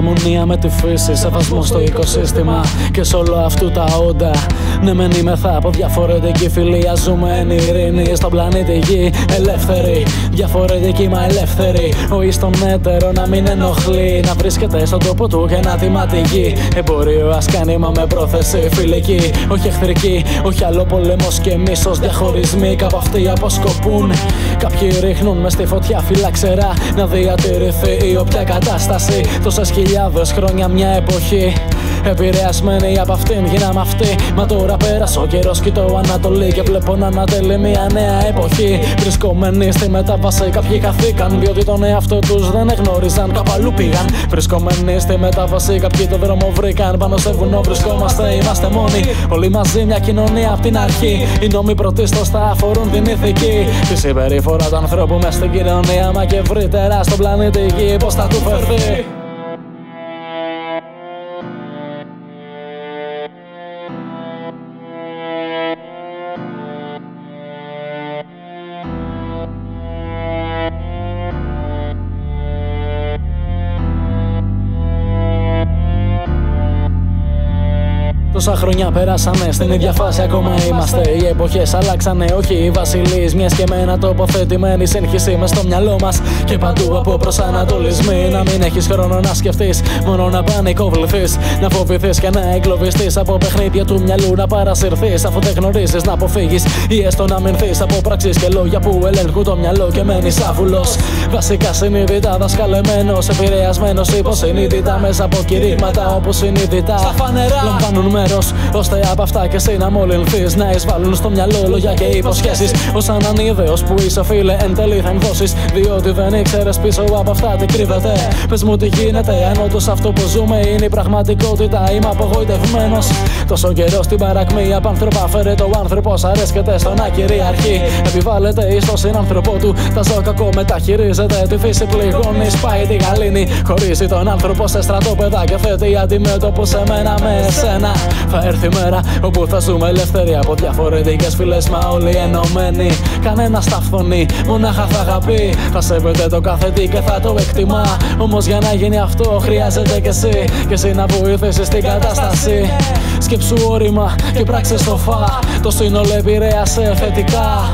Αρμονία με τη φύση, σεβασμό στο οικοσύστημα και σε όλο αυτού τα όντα. Ναι, μεν είμεθα από διαφορετική φιλία. Ζούμε εν ειρήνη στον πλανήτη Γη. Ελεύθεροι, διαφορετικοί μα ελεύθεροι. Ο εις τον έτερο να μην ενοχλεί, να βρίσκεται στον τόπο του και να τιμά τη γη. Εμπορίο ας κάνει μα με πρόθεση φιλική, όχι εχθρική. Όχι άλλο πόλεμος και μίσος, διαχωρισμοί κάπου αυτοί αποσκοπούν. Κάποιοι ρίχνουν μες στη φωτιά φύλλα ξερά, να διατηρηθεί η όποια κατάσταση. Τόσες χιλιάδες χρόνια μια εποχή, επηρεασμένοι από αυτήν γίναμε αυτοί. Μα τώρα πέρασε ο καιρός, κοιτώ Ανατολή και βλέπω να ανατελεί μια νέα εποχή. Βρισκόμενοι στη μετάβαση, κάποιοι χαθήκαν διότι τον εαυτό τους δεν εγνώριζαν, κάπου αλλού πήγαν. Βρισκόμενοι στη μετάβαση, κάποιοι το δρόμο βρήκαν. Πάνω σε βουνό βρισκόμαστε, είμαστε μόνοι. Όλοι μαζί μια κοινωνία απ' την αρχή. Οι νόμοι πρωτίστως θα αφορούν την ηθική, τη συμπεριφορά του ανθρώπου μες στην κοινωνία, μα και ευρύτερα στον πλανήτη Γη. Πώς θα του φερθεί. Τόσα χρόνια περάσανε, στην ίδια φάση ακόμα είμαστε. Οι εποχές αλλάξανε, όχι οι βασιλείς. Μιας και με ένα τοποθετημένη σύγχυση μες στο μυαλό μας και παντού από προσανατολισμοί. Να μην έχεις χρόνο να σκεφτείς, μόνο να πανικοβληθείς. Να φοβηθείς και να εγκλωβιστείς από παιχνίδια του μυαλού. Να παρασυρθείς αφού δεν γνωρίζεις να αποφύγεις, ή έστω να μηνθείς από πράξεις και λόγια που ελέγχουν το μυαλό και μένεις άβουλος. Βασικά συνείδητα δασκαλεμένος, επηρεασμένος υποσυνείδητα μέσα από κηρύγματα όπου συνείδητα στα φανερά λαμβάνουν μέρος, ώστε από αυτά και εσύ να μολυνθείς. Να εισβάλλουν στο μυαλό λόγια και υποσχέσεις, ως σαν ανίδεος που είσαι φίλε εν τέλει θα ενδώσεις. Διότι δεν ήξερες πίσω από αυτά τι κρύβεται. Πες μου τι γίνεται, αν όντως αυτό που ζούμε είναι η πραγματικότητα. Είμαι απογοητευμένος. Τόσο καιρό στην παρακμή απ' άνθρωπα φέρεται ο άνθρωπος. Αρέσκεται στο να κυριαρχεί, επιβάλλεται εις τον συνάνθρωπό του. Τα ζώα κακό μεταχειρίζεται, τη φύση πληγώνει, σπάει τη γαλήνη. Χωρίζει τον άνθρωπο σε στρατόπεδα και θέτει αντιμέτωπο σε μένα με εσένα. Θα έρθει η μέρα όπου θα ζούμε ελεύθεροι από διαφορετικές φυλές, μα όλοι ενωμένοι. Κανένας θα φθονεί, μονάχα θα αγαπεί. Θα σέβεται το κάθε τι και θα το εκτιμά. Όμως για να γίνει αυτό χρειάζεται κι εσύ, κι εσύ να βοηθήσεις την κατάσταση. Σκέψου όρημα και πράξε σοφά, το σύνολο επηρέασε θετικά.